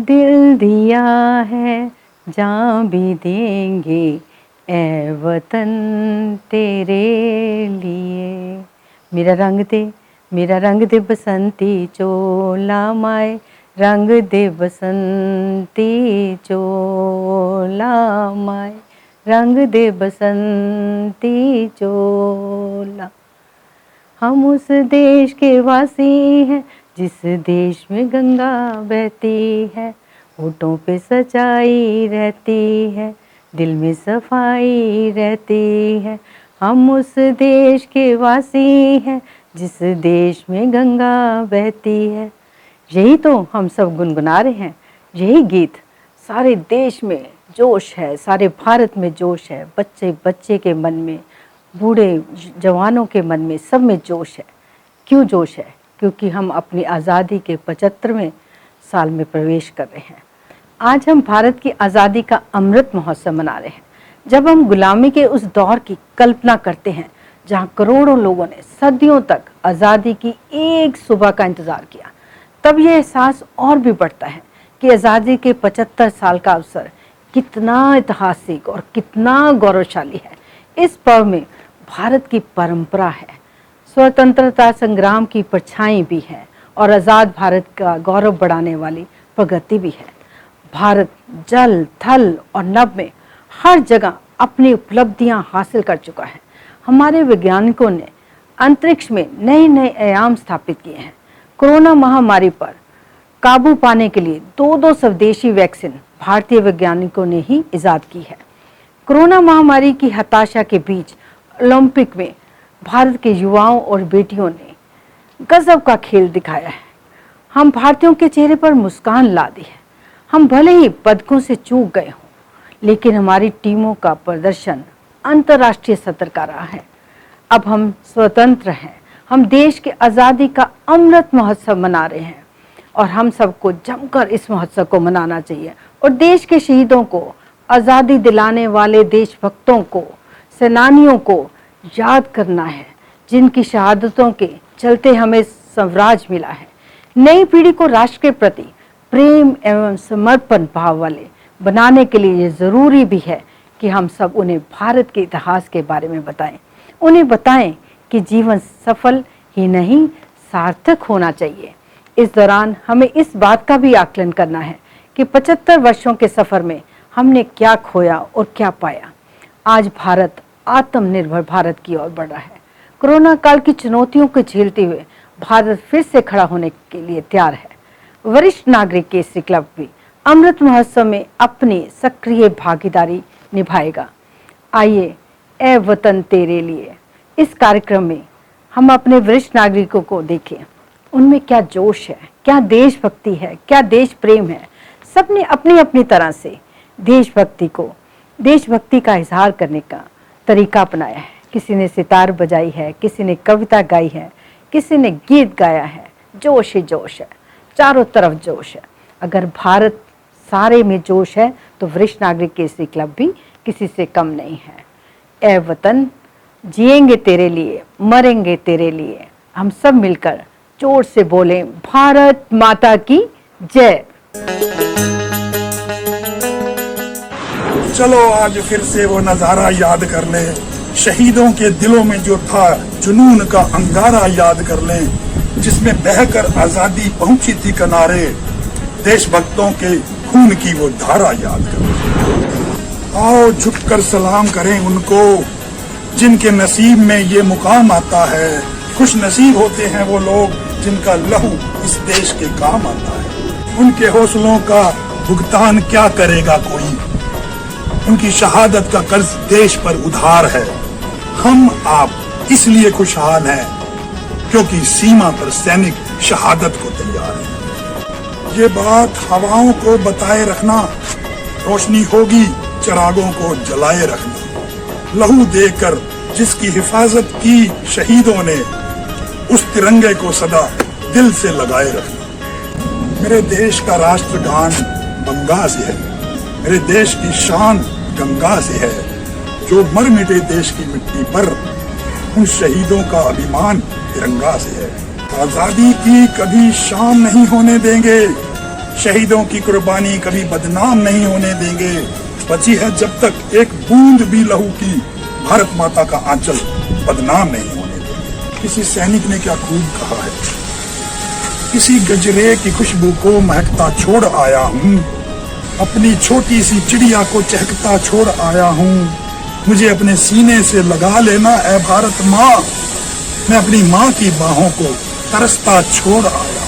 दिल दिया है जान भी देंगे ए वतन तेरे लिए। मेरा रंग दे बसंती चोला माए, रंग दे बसंती चोला माए, रंग दे बसंती चोला। हम उस देश के वासी हैं जिस देश में गंगा बहती है, होठों पे सच्चाई रहती है, दिल में सफाई रहती है। हम उस देश के वासी हैं जिस देश में गंगा बहती है। यही तो हम सब गुनगुना रहे हैं, यही गीत। सारे देश में जोश है, सारे भारत में जोश है, बच्चे बच्चे के मन में, बूढ़े जवानों के मन में, सब में जोश है। क्यों जोश है? क्योंकि हम अपनी आज़ादी के 75वें साल में प्रवेश कर रहे हैं। आज हम भारत की आज़ादी का अमृत महोत्सव मना रहे हैं। जब हम गुलामी के उस दौर की कल्पना करते हैं जहां करोड़ों लोगों ने सदियों तक आज़ादी की एक सुबह का इंतज़ार किया, तब यह एहसास और भी बढ़ता है कि आज़ादी के 75 साल का अवसर कितना ऐतिहासिक और कितना गौरवशाली है। इस पर्व में भारत की परंपरा है, स्वतंत्रता संग्राम की परछाई भी है और आज़ाद भारत का गौरव बढ़ाने वाली प्रगति भी है। भारत जल, थल और नभ में हर जगह अपनी उपलब्धियां हासिल कर चुका है। हमारे वैज्ञानिकों ने अंतरिक्ष में नए नए आयाम स्थापित किए हैं। कोरोना महामारी पर काबू पाने के लिए दो स्वदेशी वैक्सीन भारतीय वैज्ञानिकों ने ही इजाद की है। कोरोना महामारी की हताशा के बीच ओलंपिक में भारत के युवाओं और बेटियों ने गजब का खेल दिखाया है। हम भारतीयों के चेहरे पर मुस्कान ला दी है। हम भले ही पदकों से चूक गए हों, लेकिन हमारी टीमों का प्रदर्शन अंतर्राष्ट्रीय स्तर का रहा है। अब हम स्वतंत्र हैं, हम देश की आज़ादी का अमृत महोत्सव मना रहे हैं और हम सबको जमकर इस महोत्सव को मनाना चाहिए और देश के शहीदों को, आज़ादी दिलाने वाले देशभक्तों को, सेनानियों को याद करना है, जिनकी शहादतों के चलते हमें स्वराज मिला है। नई पीढ़ी को राष्ट्र के प्रति प्रेम एवं समर्पण भाव वाले बनाने के लिए ये ज़रूरी भी है कि हम सब उन्हें भारत के इतिहास के बारे में बताएं। उन्हें बताएं कि जीवन सफल ही नहीं सार्थक होना चाहिए। इस दौरान हमें इस बात का भी आकलन करना है कि 75 वर्षों के सफ़र में हमने क्या खोया और क्या पाया। आज भारत आत्मनिर्भर भारत की ओर बढ़ रहा है। कोरोना काल की चुनौतियों को झेलते हुए भारत फिर से खड़ा होने के लिए तैयार है। वरिष्ठ नागरिक केसरी क्लब भी अमृत महोत्सव में अपनी सक्रिय भागीदारी निभाएगा। आइए ए वतन तेरे लिए, इस कार्यक्रम में हम अपने वरिष्ठ नागरिकों को देखें। उनमें क्या जोश है, क्या देशभक्ति है, क्या देश प्रेम है। सबने अपनी अपनी तरह से देशभक्ति का इजहार करने का तरीका अपनाया है। किसी ने सितार बजाई है, किसी ने कविता गाई है, किसी ने गीत गाया है। जोश ही जोश है, चारों तरफ जोश है। अगर भारत सारे में जोश है तो वरिष्ठ नागरिक केसरी क्लब भी किसी से कम नहीं है। ए वतन, जिएंगे तेरे लिए, मरेंगे तेरे लिए। हम सब मिलकर जोर से बोलें, भारत माता की जय। चलो आज फिर से वो नजारा याद कर लें, शहीदों के दिलों में जो था जुनून का अंगारा याद कर लें, जिसमें बहकर आजादी पहुंची थी किनारे, देशभक्तों के खून की वो धारा याद कर लें। आओ झुककर सलाम करें उनको जिनके नसीब में ये मुकाम आता है। खुश नसीब होते हैं वो लोग जिनका लहू इस देश के काम आता है। उनके हौसलों का भुगतान क्या करेगा कोई, उनकी शहादत का कर्ज देश पर उधार है। हम आप इसलिए खुशहाल हैं क्योंकि सीमा पर सैनिक शहादत को तैयार हैं। ये बात हवाओं को बताए रखना, रोशनी होगी चिरागों को जलाए रखना। लहू देकर जिसकी हिफाजत की शहीदों ने, उस तिरंगे को सदा दिल से लगाए रखना। मेरे देश का राष्ट्रगान गंगा से है, मेरे देश की शान गंगा से है। जो मर मिटे देश की मिट्टी पर, उन शहीदों का अभिमान तिरंगा से है। आजादी की कभी शाम नहीं होने देंगे, शहीदों की कुर्बानी कभी बदनाम नहीं होने देंगे। बची है जब तक एक बूंद भी लहू की, भारत माता का आंचल बदनाम नहीं होने देंगे। किसी सैनिक ने क्या खूब कहा है, किसी गजरे की खुशबू को महकता छोड़ आया हूँ, अपनी छोटी सी चिड़िया को चहकता छोड़ आया हूँ। मुझे अपने सीने से लगा लेना ऐ भारत माँ, मैं अपनी माँ की बाहों को तरसता छोड़ आया।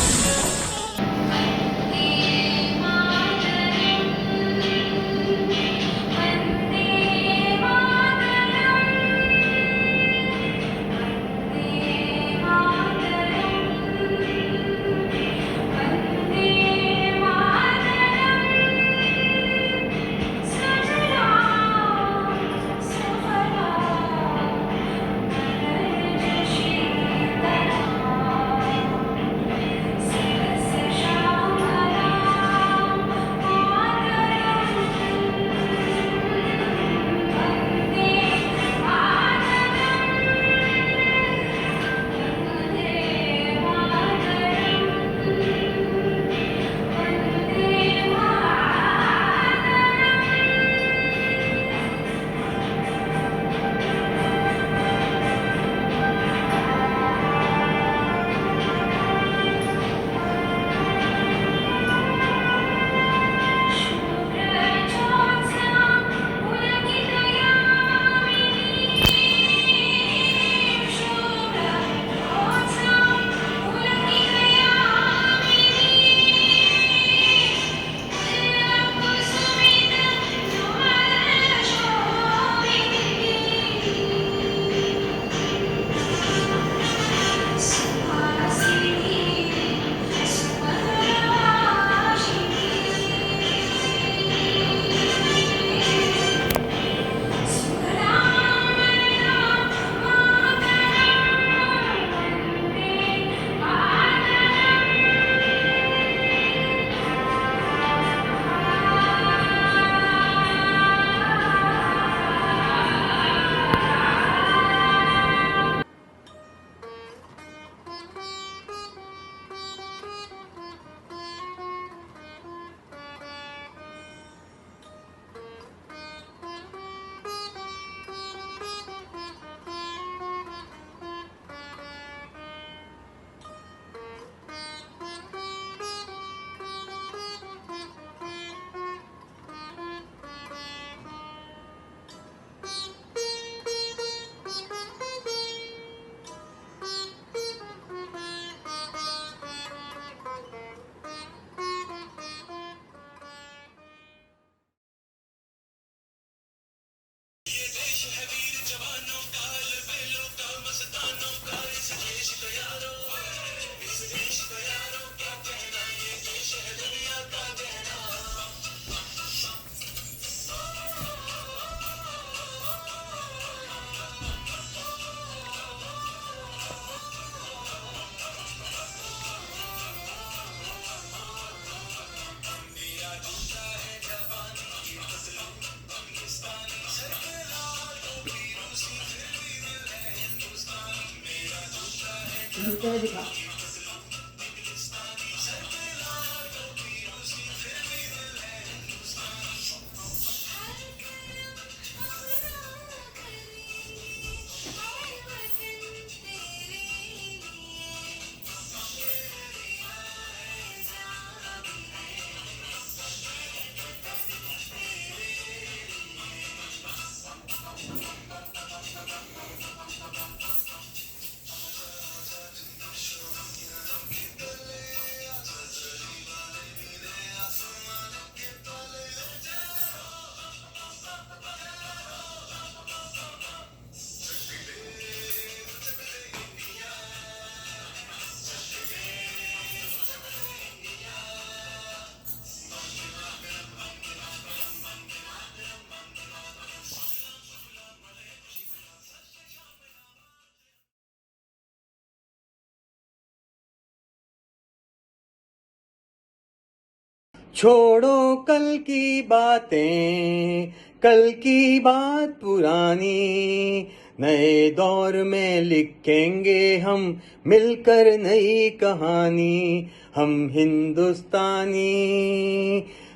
छोड़ो कल की बातें, कल की बात पुरानी, नए दौर में लिखेंगे हम मिलकर नई कहानी। हम हिंदुस्तानी,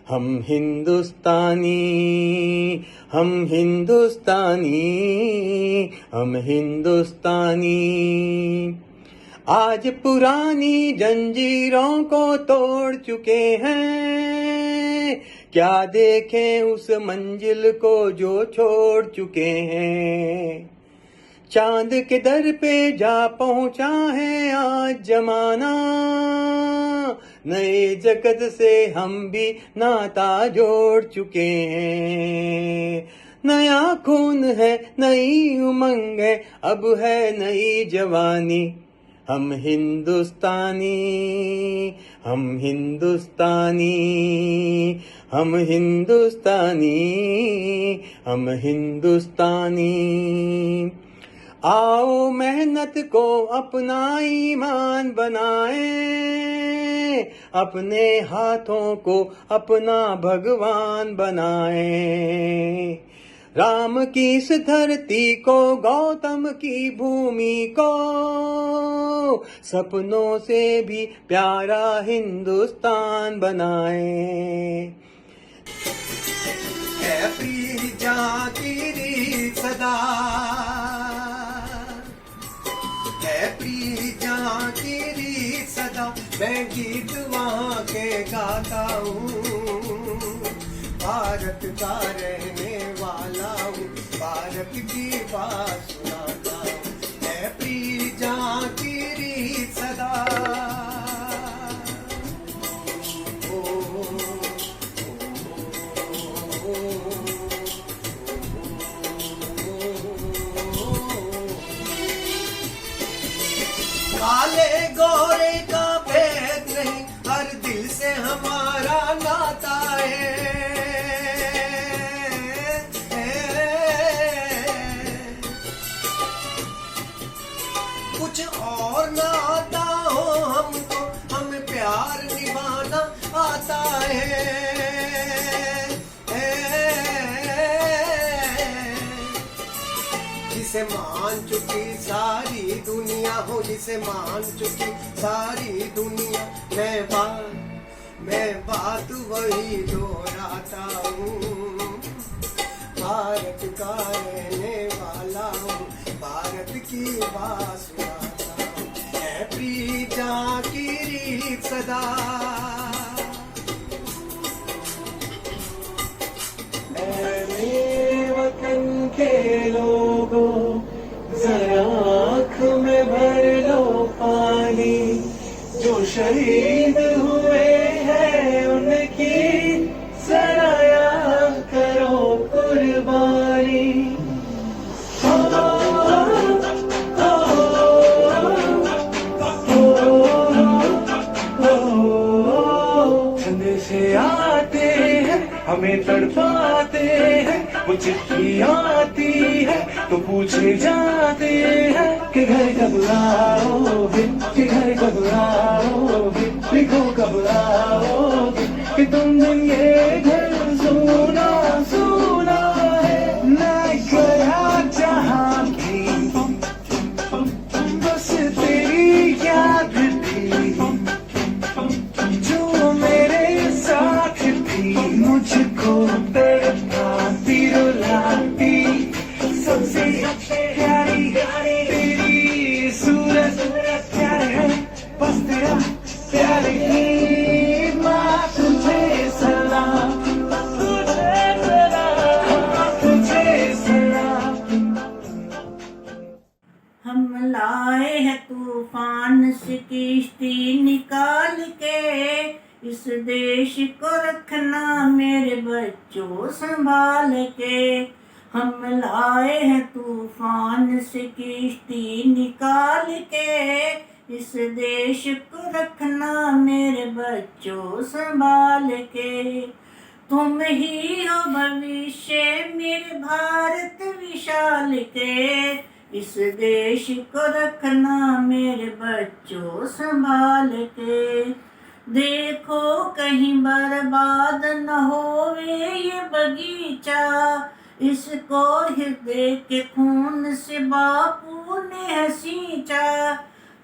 हम हिंदुस्तानी, हम हिंदुस्तानी, हम हिंदुस्तानी। आज पुरानी जंजीरों को तोड़ चुके हैं, क्या देखें उस मंजिल को जो छोड़ चुके हैं। चांद के दर पे जा पहुंचा है आज जमाना, नए जगत से हम भी नाता जोड़ चुके हैं। नया खून है, नई उमंग है, अब है नई जवानी। हम हिंदुस्तानी, हम हिंदुस्तानी, हम हिंदुस्तानी, हम हिंदुस्तानी। आओ मेहनत को अपना ईमान बनाएं, अपने हाथों को अपना भगवान बनाएं। राम की इस धरती को, गौतम की भूमि को, सपनों से भी प्यारा हिंदुस्तान बनाएं। है प्रिय जाकिरी सदा, है प्रिय जाकिरी सदा, मैं गीत वहाँ के गाता हूँ। भारत का रहने वाला हूँ, भारत की बात सुनाता हूँ। है प्रिय जाकिरी सदा। काले गोरे का भेद नहीं, हर दिल से हमारा नाता है। कुछ और ना आता हो हमको, हमें प्यार निभाना आता है। जिसे मान चुकी सारी दुनिया हो, जिसे मान चुकी सारी दुनिया, मैं बात वही दोहराता हूँ। भारत का रहने वाला हूँ, भारत की बात सुनाता हूँ। है प्रिय जाकिरी सदा। मेरे वतन के लोगों, जरा आँख में भर लो पानी। जो शहीद हुए हैं उनकी जरा याद करो कुर्बानी। से आते हैं हमें तड़पाते हैं, वो चिट्ठी आती है तो पूछे जाते हैं कि घर कब आओगे, कि घर कब आओगे, लिखो कब आओगे, कि तुम दिन ये घर सुना सुना है। मैं गया जहाँ की बस तेरी याद थी, जो मेरे साथ थी, मुझको तड़पाती रुलाती। सबसे प्यारी तेरी सूरत प्यार है, बस तेरा प्यार ही। माँ तुझे सलाम, तुझे सलाम, तुझे सलाम। हम लाए हैं तूफान से किश्ती निकाल के, इस देश को रखना मेरे बच्चों संभाल के। हम लाए हैं तूफान से किश्ती निकाल के, इस देश को रखना मेरे बच्चों संभाल के। तुम ही हो भविष्य मेरे भारत विशाल के, इस देश को रखना मेरे बच्चों संभाल के। देखो कहीं बर्बाद न होवे ये बगीचा, इसको हृदय के खून से बापू ने सींचा,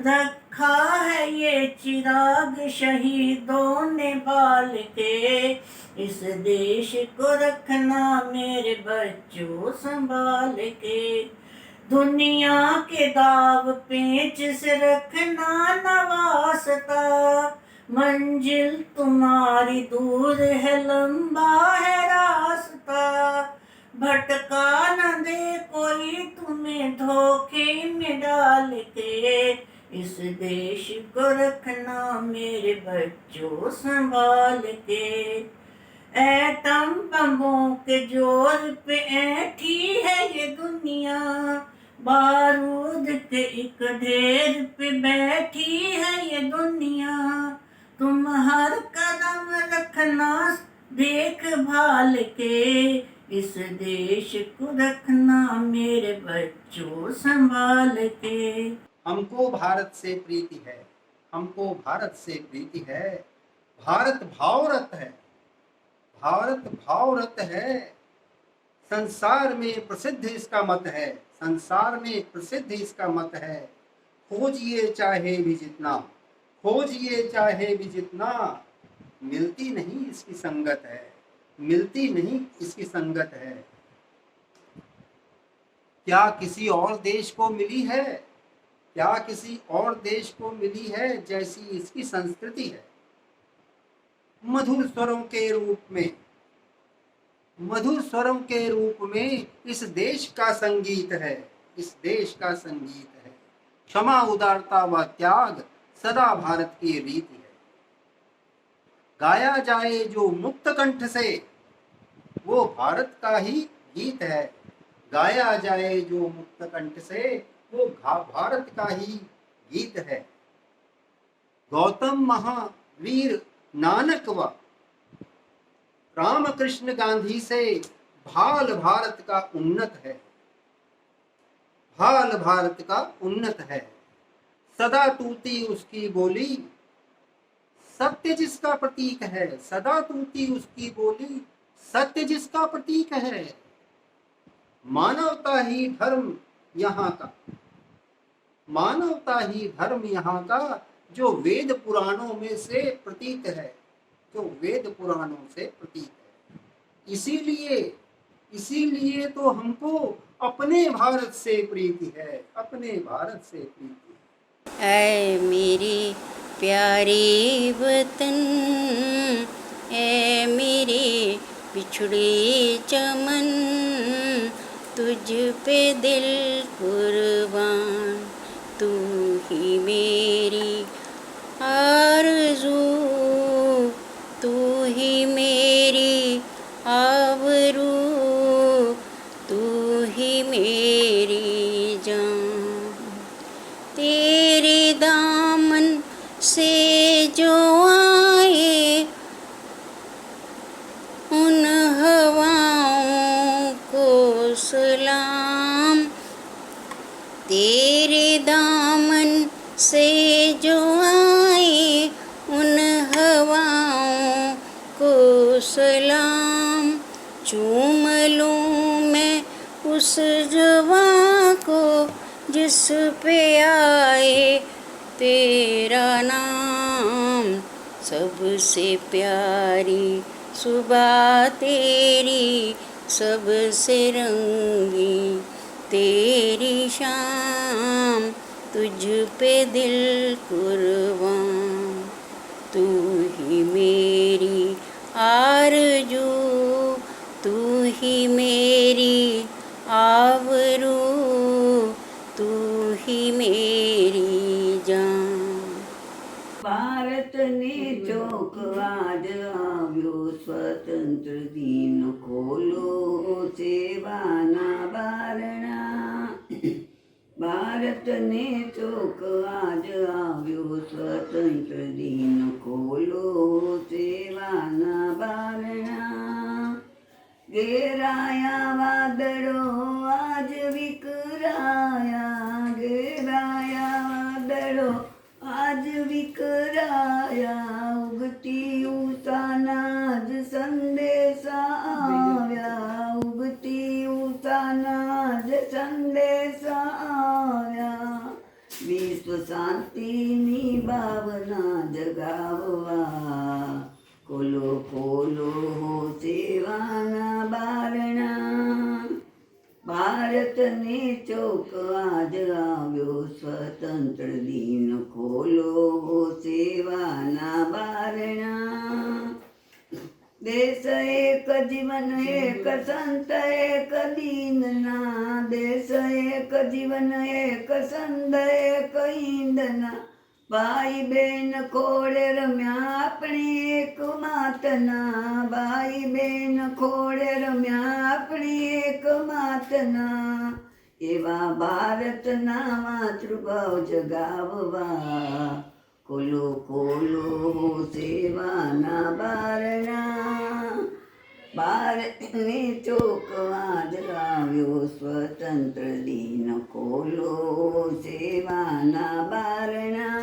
रखा है ये चिराग शहीदों ने बाल के। इस देश को रखना मेरे बच्चों संभाल के। दुनिया के दाव पेच से रखना न वास्ता, मंजिल तुम्हारी दूर है लंबा है रास्ता। भटका न दे कोई तुम्हें धोखे में डाल के। इस देश को रखना मेरे बच्चों संभाल के। एटम बमों के जोर पे ऐठी है ये दुनिया, बारूद के एक ढेर पे बैठी है ये दुनिया। तुम हर कदम रखना देखभाल के। इस देश को रखना मेरे बच्चों संभाल के। हमको भारत से प्रीति है, हमको भारत से प्रीति है। भारत भावरत है, भारत भावरत है। संसार में प्रसिद्ध इसका मत है, संसार में प्रसिद्ध इसका मत है। खोजिए चाहे भी जितना, खोजिए चाहे भी जितना, मिलती नहीं इसकी संगत है, मिलती नहीं इसकी संगत है। क्या किसी और देश को मिली है, क्या किसी और देश को मिली है जैसी इसकी संस्कृति है। मधुर स्वरों के रूप में, मधुर स्वरों के रूप में इस देश का संगीत है, इस देश का संगीत है। क्षमा उदारता व त्याग सदा भारत की रीति है। गाया जाए जो मुक्त कंठ से वो भारत का ही गीत है, गाया जाए जो मुक्त कंठ से वो भारत का ही गीत है। गौतम महावीर नानक व रामकृष्ण गांधी से भाल भारत का उन्नत है, भाल भारत का उन्नत है। सदा तूती उसकी बोली, सत्य जिसका प्रतीक है, सदा तूती उसकी बोली, सत्य जिसका प्रतीक है। मानवता ही धर्म यहाँ का, मानवता ही धर्म यहाँ का, जो वेद पुराणों में से प्रतीत है, जो वेद पुराणों से प्रतीत है। इसीलिए इसीलिए तो हमको अपने भारत से प्रीति है, अपने भारत से प्रीति है। ऐ मेरी प्यारी वतन, ऐ मेरे बिछड़े चमन, तुझ पे दिल कुर्बान, तू ही मेरी आरज़ू, तू ही मेरी आबरू, तू ही मेरी जान। तेरे दामन से जो आए उन हवाओं को सलाम, तेरे दामन से जो आए उन हवाओं को सलाम। चूम लूँ मैं उस जवां को जिस पे आए तेरा नाम। सबसे प्यारी सुबह तेरी, सबसे रंगी तेरी शाम, तुझ पे दिल कुर्बान, तू ही मेरी आरज़ू, तू ही मेरी आबरू, तू ही मेरी जान। भारत ने चौक आज આવ્યો સ્વતંત્ર દિન, ખોલો સેવાના બારણા। ભારત ने चौक आज આવ્યો સ્વતંત્ર દિન, ખોલો સેવાના બારણા। ઘેરાયા વાદળો आज વિકરાયા, ઘેરાયા વાદળો आज विकराया। उगती उषाना आज संदेशा आव्या, उगती જગાવવા. ખોલો ખોલો હો સેવાના બારણા. ભારતને ચોક આજ આવ્યો સ્વતંત્ર દિન. ખોલો હો સેવાના બારણા. દેશ એક જીવન એક સંત એક દીનના. દેશ એક જીવન એક સંત એક ઈંદના. ભાઈ બેન ખોળે રમ્યા આપણે એક માતના. ભાઈ બેન ખોળે રમ્યા આપણે એક માતના. એવા ભારતના માતૃભાવ જગાવવા. ખોલો ખોલો સેવાના બારણા. ભારતને ચોક આજ આવ્યો સ્વતંત્ર દિન. ખોલો સેવાના બારણા.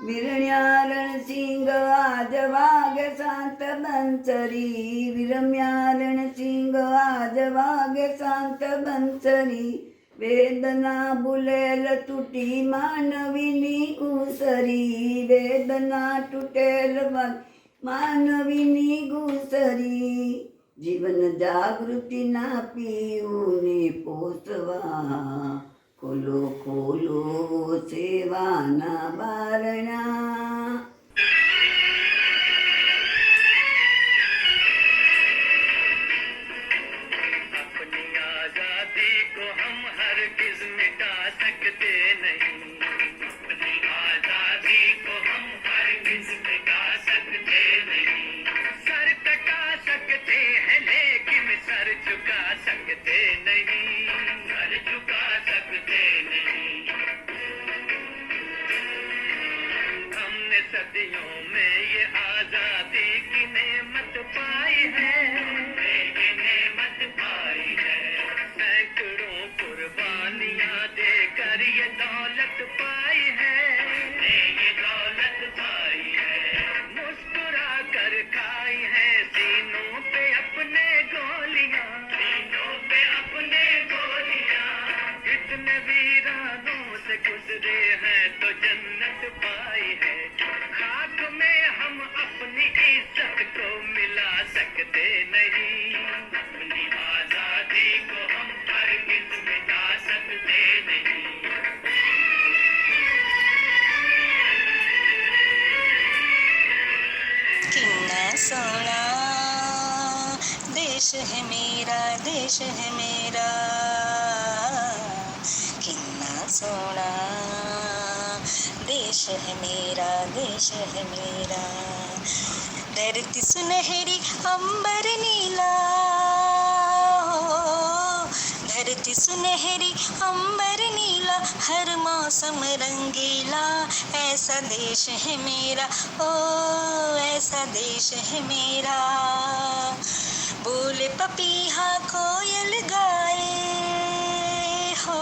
વિરમ્યા રણસિંહ આજ વાગે શાંત બંસરી. વિરમ્યા રણસિંહ આજ વાગે શાંત બંસરી. વેદના ભૂલેલ તૂટી માનવીની ઘૂસરી. વેદના તૂટેલ માનવીની ઘૂસરી. જીવન જાગૃતિના પીઓને પોષવા. ખોલો ખોલો સેવાના બારણા. सोना देश है मेरा, देश है मेरा. कितना सोना देश है मेरा, देश है मेरा. धरती सुनहरी अंबर नीला. धरती सुनहरी अंबर नीला. हर मौसम रंगीला. ऐसा देश है मेरा, ओ ऐसा देश है मेरा. बोले पपीहा कोयल गाए हो.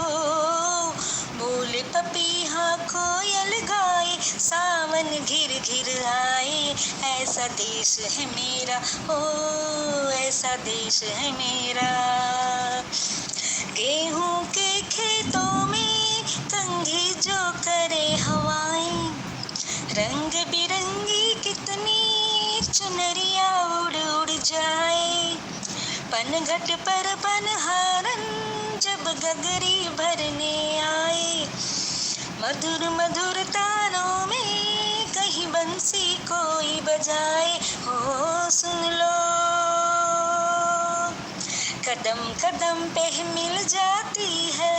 बोले पपीहा कोयल गाए. सावन घिर घिर आए. ऐसा देश है मेरा, ओ ऐसा देश है मेरा. गेहूं के खेतों में कंघी जो करे हवाएं. रंग बिरंगी कितनी चुनरिया उड़ उड़ जाए. पनघट पर पनहारन जब गगरी भरने आए. मधुर मधुर तारों में कहीं बंसी कोई बजाए. हो सुन लो कदम कदम पे मिल जाती है.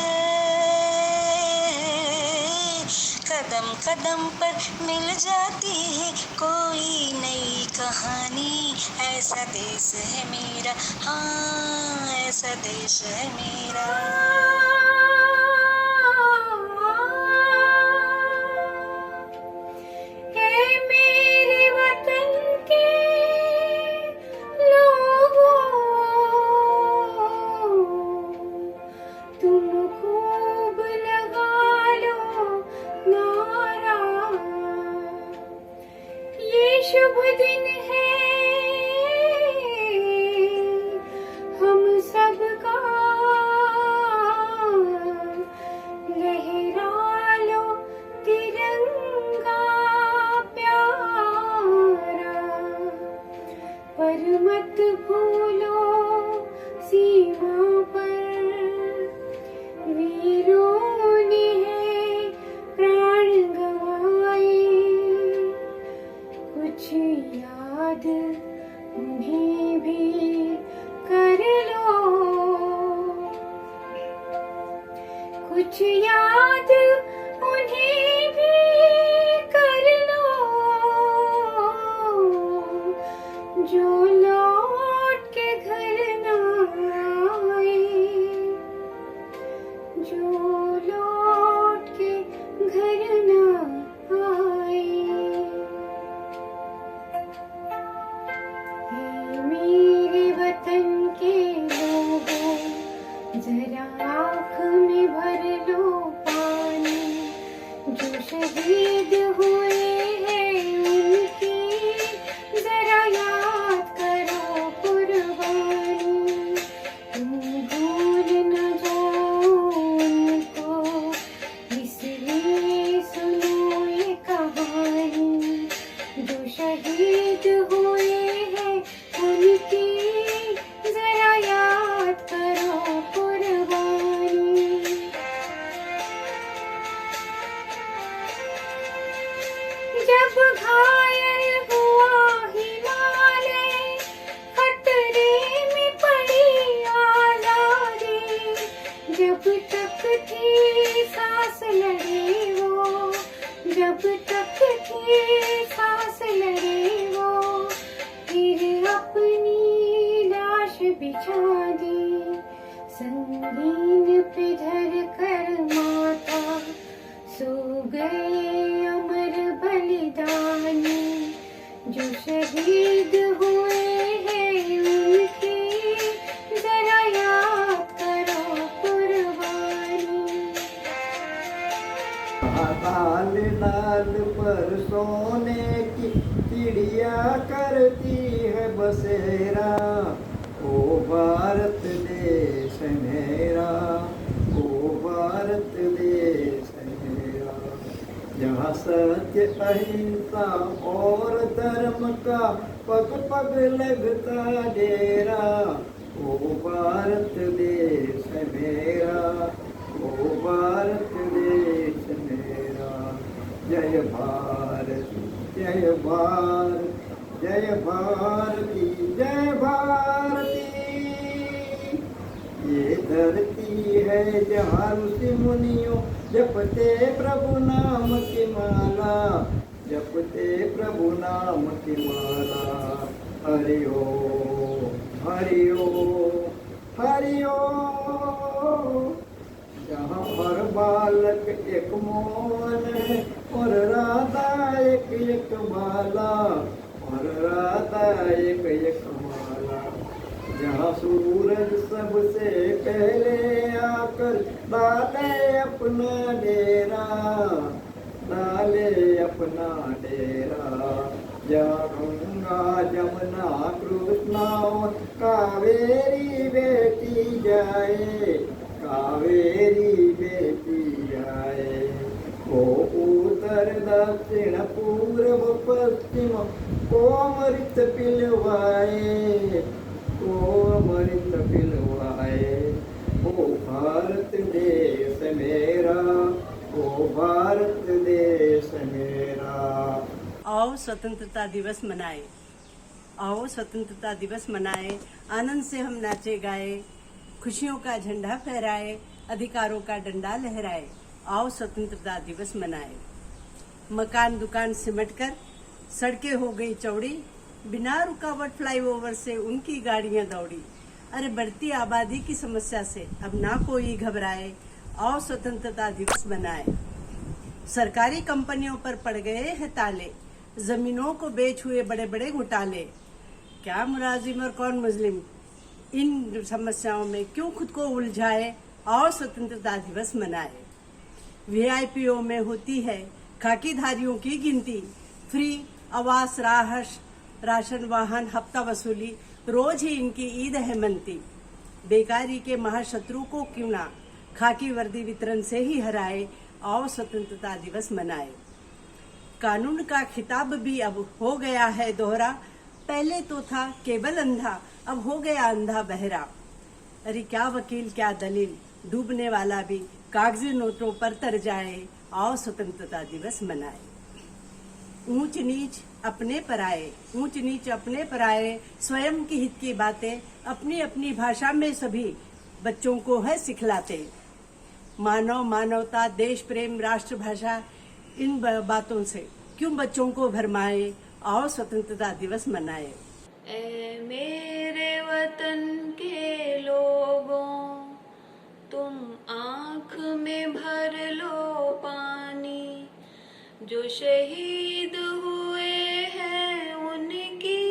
कदम कदम पर मिल जाती है कोई नई कहानी. ऐसा देश है मेरा, हाँ ऐसा देश है मेरा. शुभ दिन है हम सबका. मत भूलो सीमा पर वीरों ने है प्राण गंवाए, कुछ याद उन्हें भी कर लो, कुछ याद उन्हें भी कर लो, जो लौट के घर ना आए, जो लौट के घर ना आए। हे मेरे वतन के लोगों, जरा आँख में भर लो पानी, जो शहीद हुए हैं उनकी जरा याद करो कुर्बानी। तुम भूल न जाओ उनको, इसलिए सुनो ये कहानी, जो शहीद हुए हैं उनकी जरा याद करो कुर्बानी। जब घायल हुआ हिमालय, खतरे में पड़ी आजादी, जब तक थी सांस लड़े वो, जब तक थी सांस लड़े वो, फिर अपनी लाश बिछा दी, संगीन पे धर कर माथा, सो गए अमर बलिदानी, जो शहीद हुए हैं उनकी जरा याद करो कुर्बानी। लाल लाल पर सोने की चिड़िया करती है बसेरा, ओ भारत देश मेरा, ओ भारत देश मेरा, जहाँ सत्य अहिंसा और धर्म का पग पग लगता डेरा, ओ भारत देश मेरा, ओ भारत देश मेरा। जय भारत जय भारत जय भारती जय भारती। ये धरती है जहाँ ऋषि मुनियों जपते प्रभु नाम की माला, जपते प्रभु नाम की माला। हरि ओम हरि ओम हरि ओम। जहाँ हर बालक एक मोहन है और राधा एक एक माला, और राधा एक एक माला। जहाँ सूरज सबसे पहले आकर डाले अपना डेरा, डाले अपना डेरा। जहाँ गंगा जमुना कृष्णा और कावेरी बेटी जाए, कावेरी बेटी जाए। को उत्तर दक्षिण पूर्व पश्चिम को अमृत पिलवाए, को अमृत पिलवाए। ओ भारत देश मेरा, ओ भारत देश मेरा। आओ स्वतंत्रता दिवस मनाए, आओ स्वतंत्रता दिवस मनाए। आनंद से हम नाचे गाए, खुशियों का झंडा फहराए, अधिकारों का डंडा लहराए। आओ स्वतंत्रता दिवस मनाए। मकान दुकान सिमट कर सड़कें हो गई चौड़ी, बिना रुकावट फ्लाईओवर से उनकी गाड़ियां दौड़ी। अरे बढ़ती आबादी की समस्या से अब ना कोई घबराए, आओ स्वतंत्रता दिवस मनाए। सरकारी कंपनियों पर पड़ गए हैं ताले, जमीनों को बेच हुए बड़े बड़े घोटाले। क्या मुलाजिम और कौन मुजलिम, इन समस्याओं में क्यों खुद को उलझाए, आओ स्वतंत्रता दिवस मनाए। वीआईपीओ में होती है खाकीधारियों की गिनती, फ्री आवास राशन वाहन हफ्ता वसूली, रोज ही इनकी ईद है मनती। बेकारी के महाशत्रु को क्यों ना खाकी वर्दी वितरण से ही हराए, आओ स्वतंत्रता दिवस मनाए। कानून का खिताब भी अब हो गया है दोहरा, पहले तो था केवल अंधा, अब हो गया अंधा बहरा। अरे क्या वकील क्या दलील, डूबने वाला भी कागजी नोटों पर तर जाए। आओ स्वतंत्रता दिवस मनाए। ऊंच नीच अपने पर आए, ऊंच नीच अपने पर आए, स्वयं की हित की बातें अपनी अपनी भाषा में सभी बच्चों को है सिखलाते। मानव मानवता देश प्रेम राष्ट्रभाषा इन बातों से क्यों बच्चों को भरमाए। आओ स्वतंत्रता दिवस मनाए। ऐ मेरे वतन के लोगों, तुम आँख में भर लो पानी। जो शहीद हुए हैं उनकी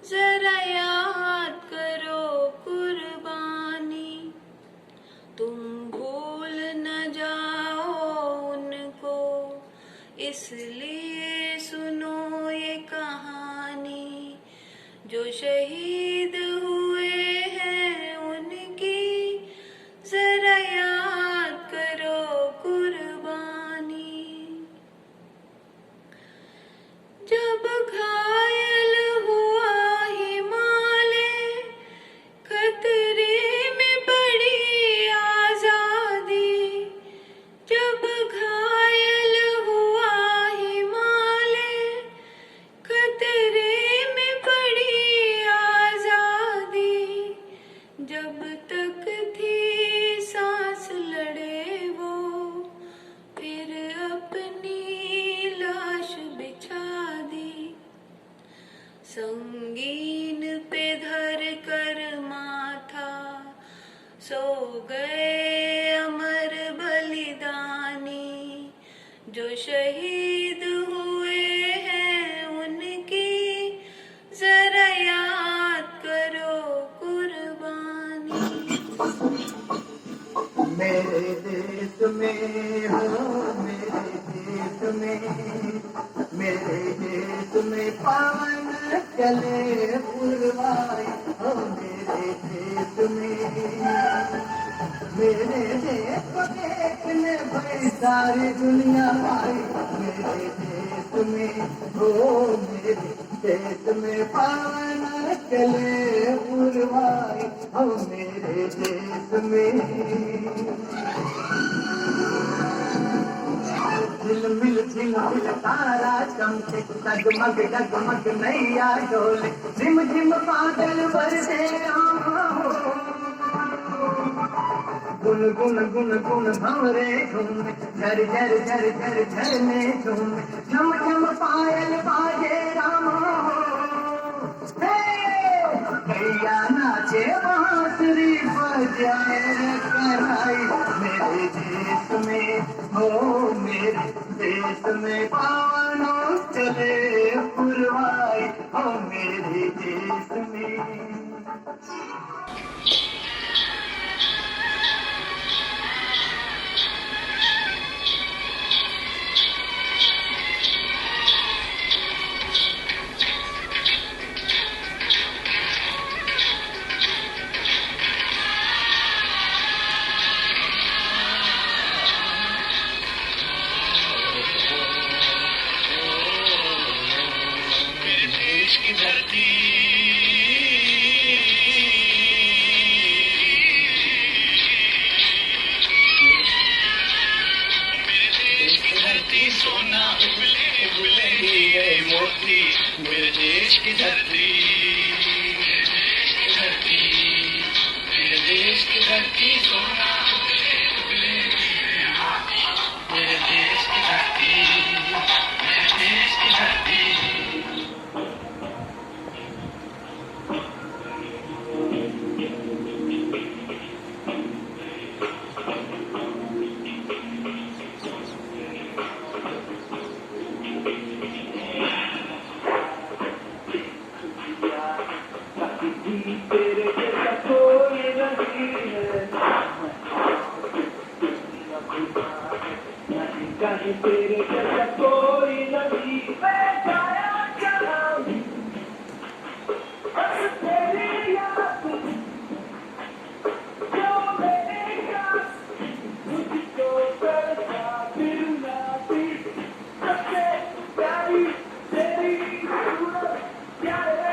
जरा याद करो कुर्बानी। तुम भूल न जाओ उनको, इसलिए सुनो ये कहानी। जो शहीद हुए हैं उनकी जरा याद करो कुर्बानी। जब घायल हुआ हिमालय, खतरे में पड़ी आजादी। जब घायल हुआ हिमालय, खतरे में पड़ी आजादी। जब तक थी सांस लड़े वो, फिर अपनी लाश बिछा दी। संगीन पे धर कर माथा, सो गए अमर बलिदानी। जो शहीद हुए हैं उनकी जरा याद करो कुर्बानी। मेरे देश में हो, मेरे देश में, मेरे देश में पावन चले पुरवाई। हो मेरे देश में, मेरे देश को देखने भाई सारी दुनिया आई। मेरे देश में हो, मेरे देश में पावन चले पुरवाई। हो मेरे देश में झिलमिल तारा चमके, डगमग डगमग नैया डोले। झिम झिम बादल बरसे, गुन गुन गुन गुन भंवरे झूमे। झर झर झर झर झरने झूमे। झम झम पायल बाजे राम। भैया नाचे बांसुरी बजाए कराई। मेरे देश में हो, मेरे देश में पावनों चले पुरवाई। हो मेरे देश में। मेरे देश की धरती, मेरे देश की धरती सोना उगले, मेरे देश की धरती, मेरे देश की धरती। तेरे जैसा कोई नहीं है, कहीं तेरे जैसा कोई नहीं। मैं जाया जहाँ बस तेरी याद, जो मेरे पास मुझको करता फिरना भी। सबसे प्यारी तेरी सूरत, प्यारे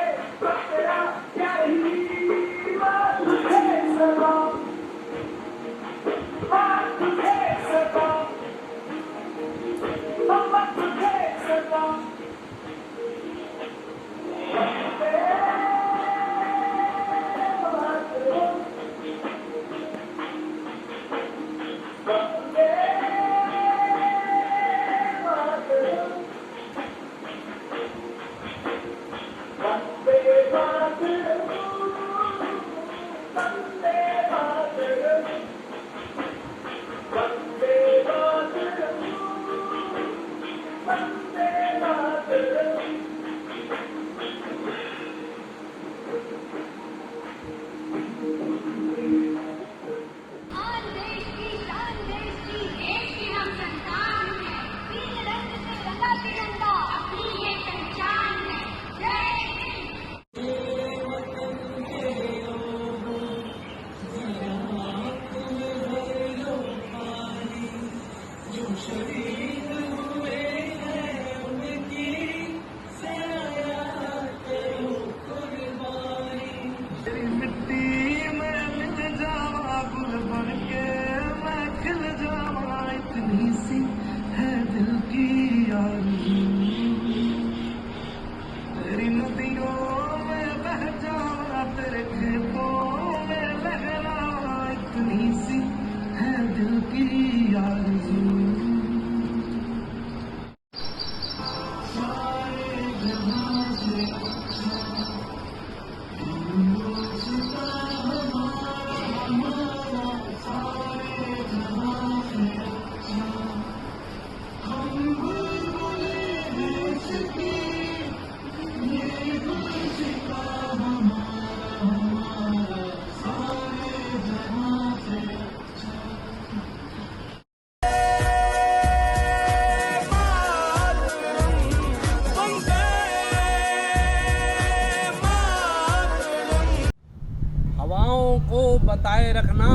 हवाओं को बताए रखना,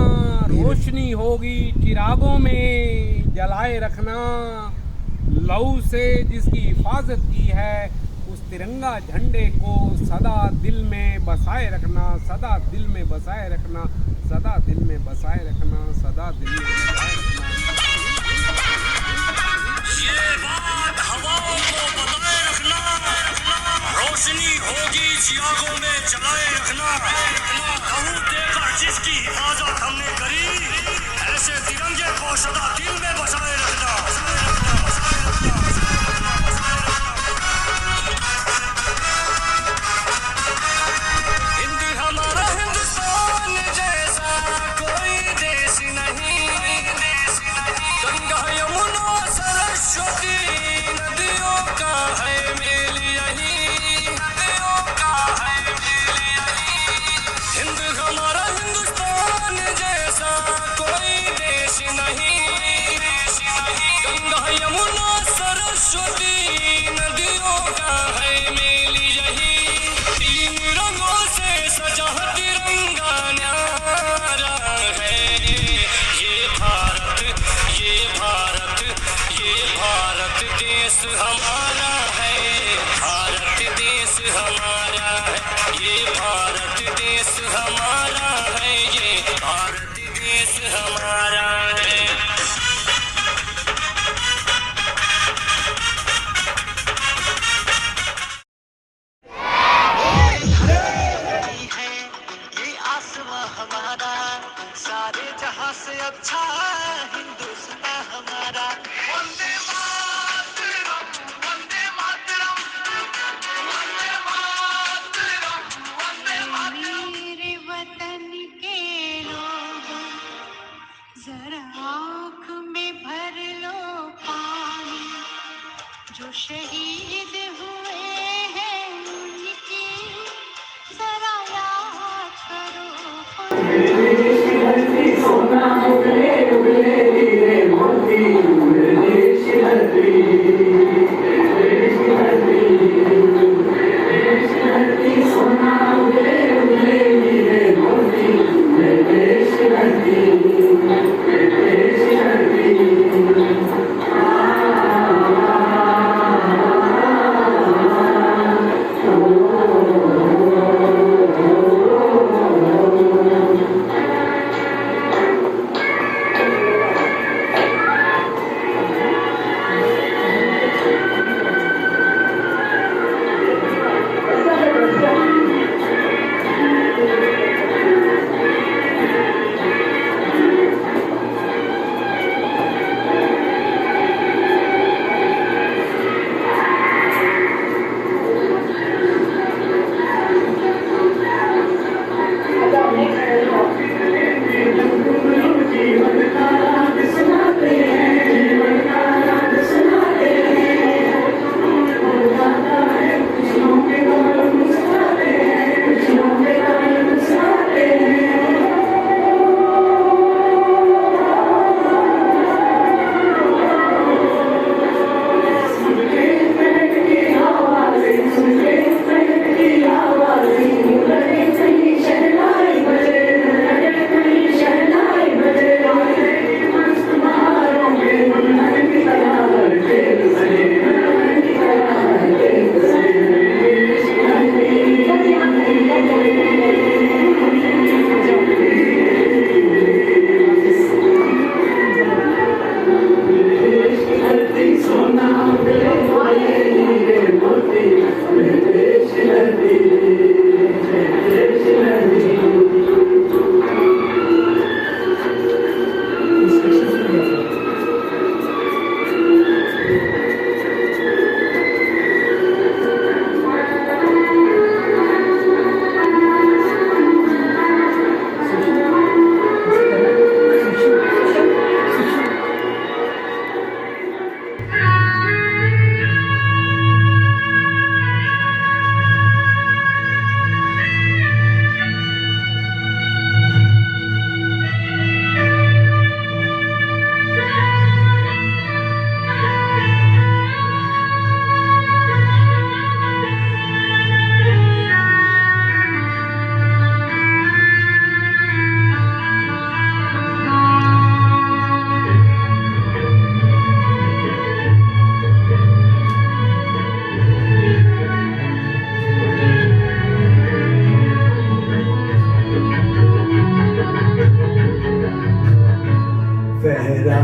रोशनी होगी चिरागों में जलाए रखना। लहू से जिसकी हिफाजत की है उस तिरंगा झंडे को सदा दिल में बसाए रखना, सदा दिल में बसाए रखना, सदा दिल में बसाए रखना, सदा दिल में बसाए रखना। ये बात हवाओं को बताए रखना, रोशनी होगी चिरागों में जलाए रखना। लहू देकर जिसकी हिफाजत हमने करी, ऐसे तिरंगे को सदा दिल में बसाए रखना। हिंद हमारा हिंदुस्तान जैसा कोई देश नहीं, गंगा यमुना सरस्वती नदियों का है मेल यही, नदियों का है मेल यही। हिंद हमारा हिंदुस्तान जैसा कोई देश नहीं, गंगा यमुना सरस्वती नदियों का है मेल यही। तीन रंगों से सजा तिरंगा न्यारा है ये भारत, ये भारत, ये भारत देश हमारा है, भारत देश हमारा है, ये भारत देश हमारा है, ये भारत देश हमारा है। ये आसमां हमारा सारे जहां से अच्छा हिंदुस्तान हमारा। वंदे मातरम, वंदे मातरम, वंदे मातरम, वंदे मातरम। मेरे वतन के लोगों, जरा आँख में भर लो पानी, जो शहीद हुए हैं उनकी जरा याद करो।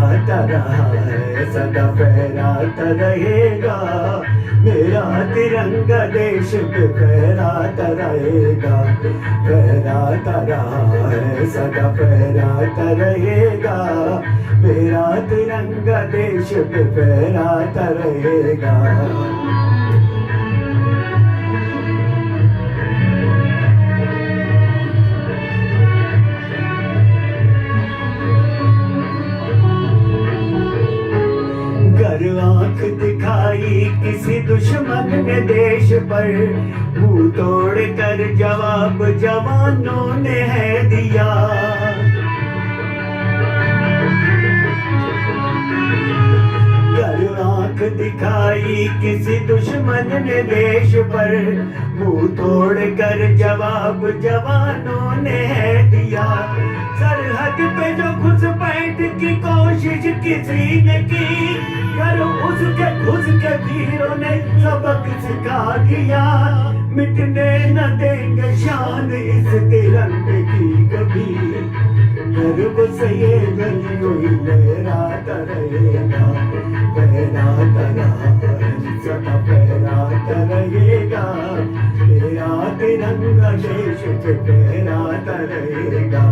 फहराता रहा है, सदा फहराता रहेगा। मेरा तिरंगा देश पे फहराता रहेगा, फहराता रहा है, सदा फहराता रहेगा। मेरा तिरंगा देश पे फहराता रहेगा। आंख दिखाई किसी दुश्मन ने देश पर, मुंह तोड़ कर जवाब जवानों ने है दिया। आंख दिखाई किसी दुश्मन ने देश पर, मुंह तोड़ कर जवाब जवानों ने है दिया। सरहद पे जो घुसपैठ की कोशिश किसी ने की, कर उसके वीरों ने सबक सिखा दिया। मिटने न देंगे शान इस तिरंगे की कभी, गर्व से ये गलियों ही लहराता रहेगा, फहराता रहा है, सदा फहराता रहेगा। मेरा तिरंगा देश पे फहराता रहेगा।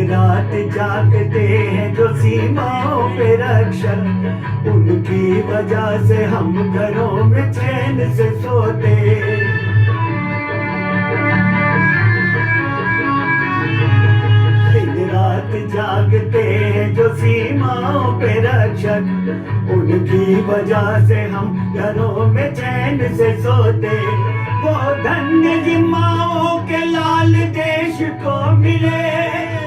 रात जागते हैं जो सीमाओं पे रक्षक, उनकी वजह से हम घरों में चैन से सोते। दिन रात जागते हैं जो सीमाओं पे रक्षक, उनकी वजह से हम घरों में चैन से सोते। वो धन्य जिन माओं के लाल देश को मिले,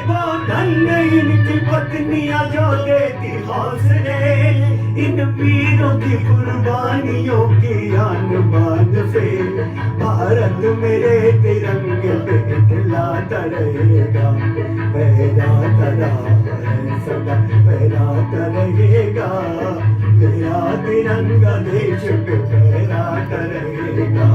वो धन्य इनकी पत्नियां जो देती हौसले। इन वीरों की कुर्बानियों की आन बान से भारत मेरे तिरंगे पे खिलाता रहेगा, फहराता रहा है, सदा फहराता रहेगा। मेरा तिरंगा देश पे फहराता रहेगा।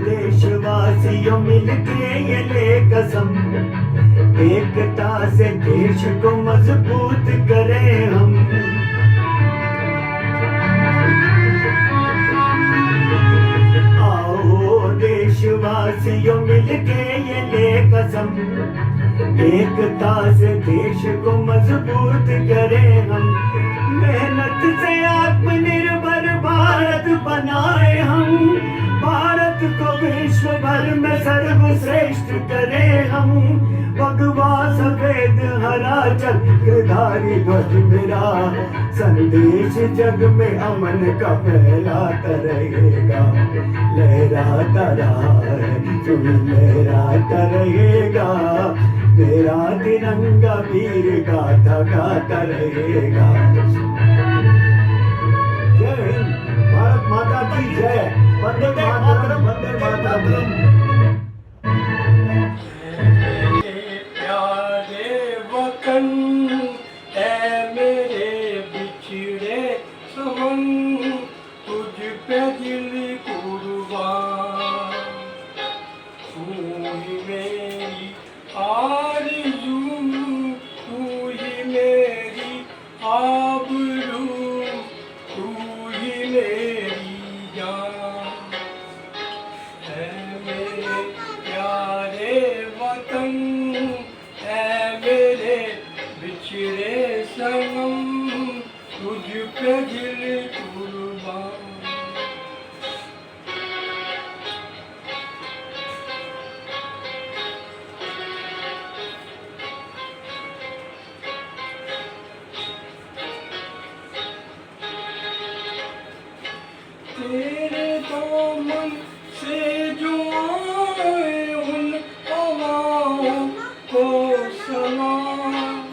देशवासियों मिलके ये ले कसम, एकता से देश को मजबूत करें हम। आओ देशवासियों मिलके ये ले कसम, एकता से देश को मजबूत करें हम। मेहनत से आत्मनिर्भर भारत बनाए हम, भारत को विश्व भर में सर्वश्रेष्ठ करें हम। भगवा सफेद हरा चक्रधारी ध्वज मेरा, संदेश जग में अमन का फैलाता रहेगा, लहराता रहा है, तुम लहराता रहेगा। मेरा तिरंगा वीर गाथा गाता रहेगा। जय हिंद, भारत माता की जय। वंदे मातरम, वंदे मातरम। प्यारे वतन ऐ मेरे बिछड़े समन, तुझ पे दिल कुर्बान। तू ही मेरी आरज़ू, तू ही मेरी आबरू, तू ही मेरी जान। ऐ मेरे प्यारे वतन ऐ मेरे बिछड़े सनम, तुझ पे दिल कुर्बान। तेरे दामन से जो आए उन हवाओं को सलाम।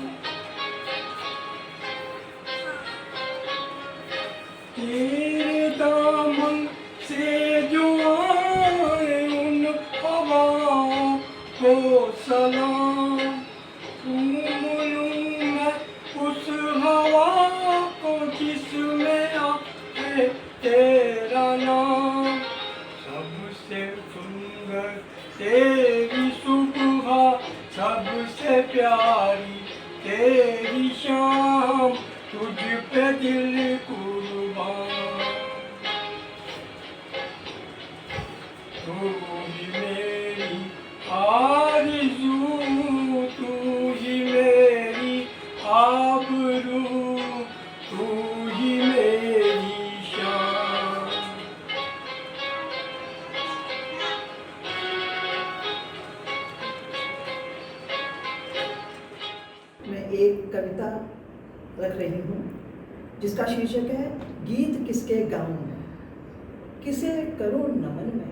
मेरी शाम तुझ पे दिल कुर्बान। तू ही मेरी आरज़ू, तू ही मेरी आबरू, तू ही मेरी शान। मैं एक कविता रख रही हूँ जिसका शीर्षक है गीत किसके गाऊं मैं। किसे करूँ नमन में,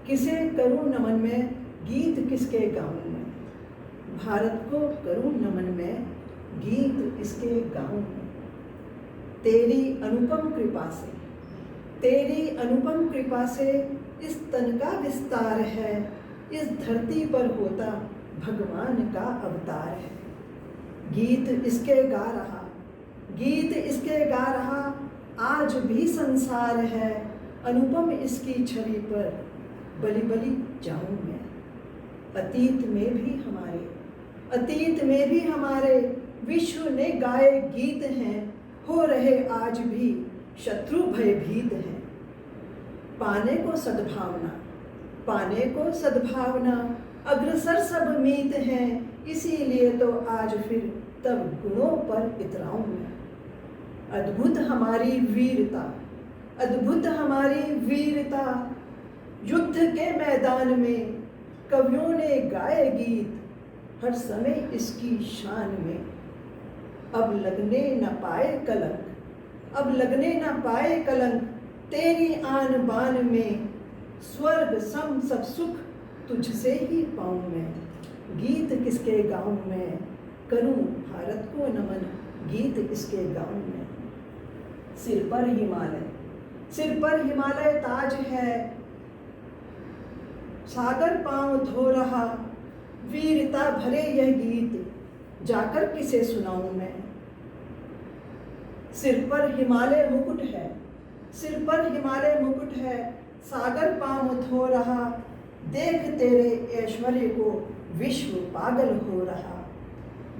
किसे करूँ नमन में, गीत किसके गाऊं मैं। भारत को करूँ नमन में, गीत इसके गाऊं मैं। तेरी अनुपम कृपा से, तेरी अनुपम कृपा से इस तन का विस्तार है, इस धरती पर होता भगवान का अवतार है। गीत इसके गा रहा, गीत इसके गा रहा, आज भी संसार है। अनुपम इसकी छवि पर बलि बलि जाऊं मैं। अतीत में भी हमारे, अतीत में भी हमारे विश्व ने गाए गीत हैं, हो रहे आज भी शत्रु भयभीत हैं। पाने को सद्भावना, पाने को सद्भावना, अग्रसर सब मीत हैं, इसीलिए तो आज फिर तब गुणों पर इतराऊं मैं। अद्भुत हमारी वीरता, अद्भुत हमारी वीरता, युद्ध के मैदान में कवियों ने गाए गीत, हर समय इसकी शान में। अब लगने न पाए कलंक, अब लगने न पाए कलंक, तेरी आन बान में स्वर्ग सम सब सुख तुझसे ही पाऊं मैं। गीत किसके गाऊं मैं, करूं भारत को नमन, गीत इसके गाऊं मैं। सिर पर हिमालय, सिर पर हिमालय ताज है, सागर पांव धो रहा, वीरता भरे यह गीत जाकर किसे सुनाऊं मैं। सिर पर हिमालय मुकुट है, सिर पर हिमालय मुकुट है, सागर पांव धो रहा, देख तेरे ऐश्वर्य को विश्व पागल हो रहा।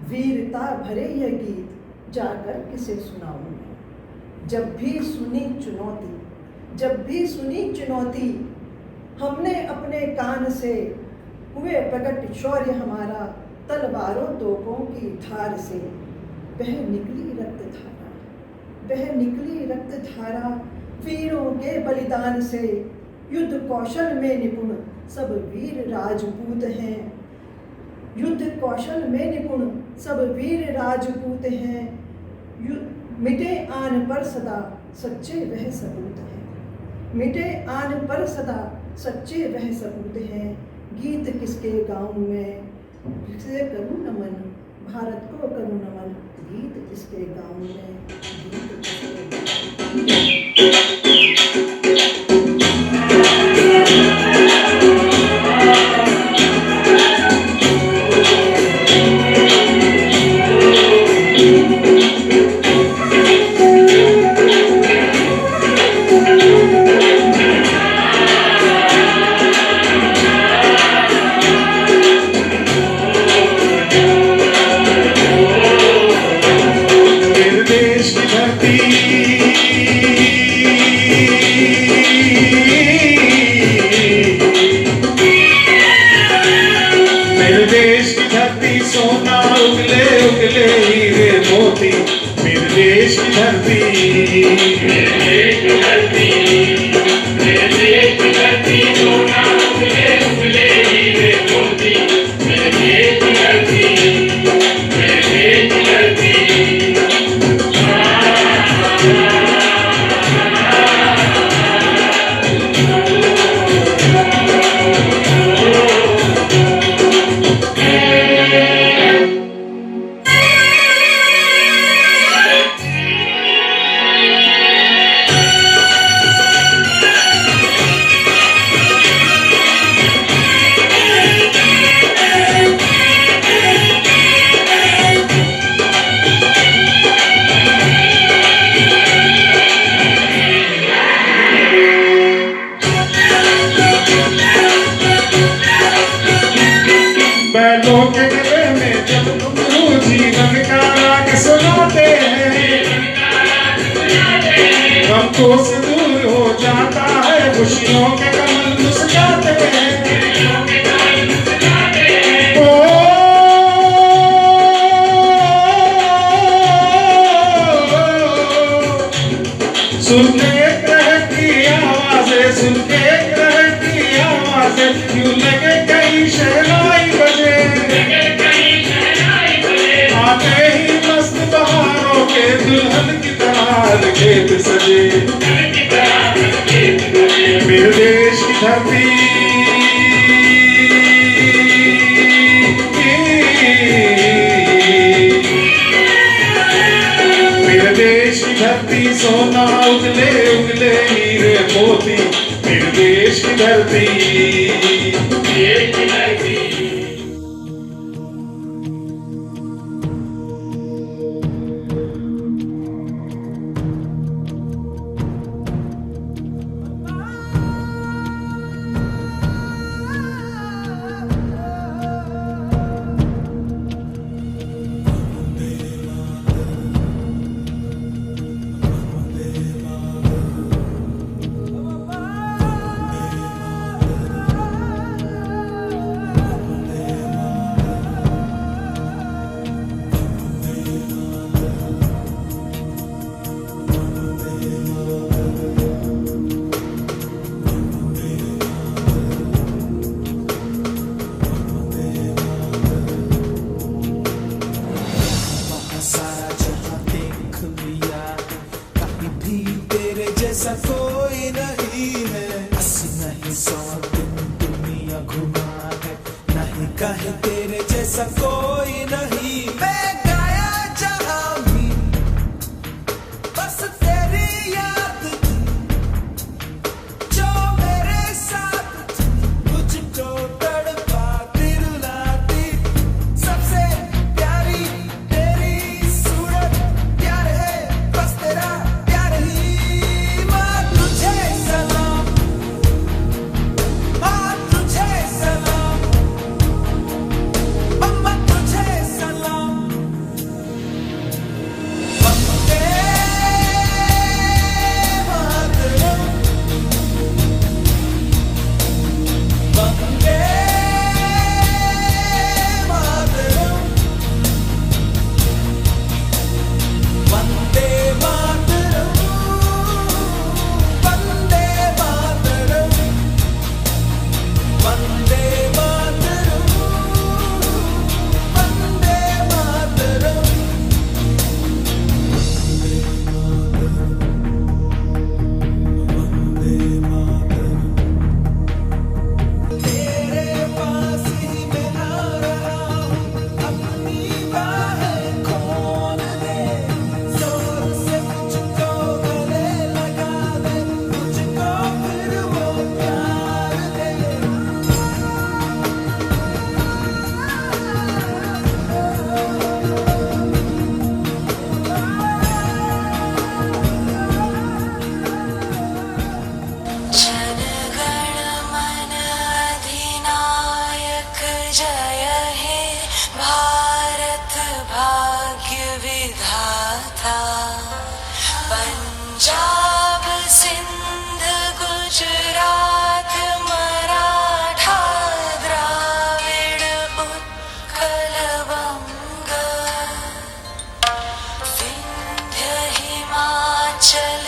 वीरता भरे यह गीत जाकर किसे सुनाऊं मैं। जब भी सुनी चुनौती, जब भी सुनी चुनौती, हमने अपने कान से हुए प्रकट शौर्य हमारा, तलवारों तोपों की धार से बह निकली रक्त धारा, बह निकली रक्त धारा। वीरों के बलिदान से युद्ध कौशल में निपुण सब वीर राजपूत हैं, युद्ध कौशल में निपुण सब वीर राजपूत हैं। मिटे आन पर सदा सच्चे वह सबूत हैं, मिटे आन पर सदा सच्चे वह सबूत हैं। गीत किसके गाऊं मैं, किसे करूं नमन, भारत को करूं नमन, गीत इसके गाऊं मैं, गीत किसके देश की धरती गमों से दूर हो जाता है, खुशियों के कमल मुस्कुराते हैं। सुन के ग्रह की आवाज़ें, सुन के ग्रह की आवाज़ें, यूं लगे कई शहनाई बजे। आते ही मस्त बहारों के दुल्हन की तरह खेत सजे। मेरे देश की धरती, मेरे देश की धरती सोना उगले उगले हीरे मोती। मेरे देश की धरती, देश की धरती। जैसा कोई नहीं है, 80 नहीं 100 दिन दुनिया घुमा है, नहीं कहे तेरे जैसा कोई नहीं। मैं गाया जहां भी बस तेरी याद थी, जो मेरे साथ थी, मुझको तड़पाती रुलाती। सबसे प्यारी तेरी सूरत, प्यार है बस तेरा प्यार ही। पंजाब सिंध गुजरात मराठा द्राविड़ उत्कल बंग, विंध्य हिमाचल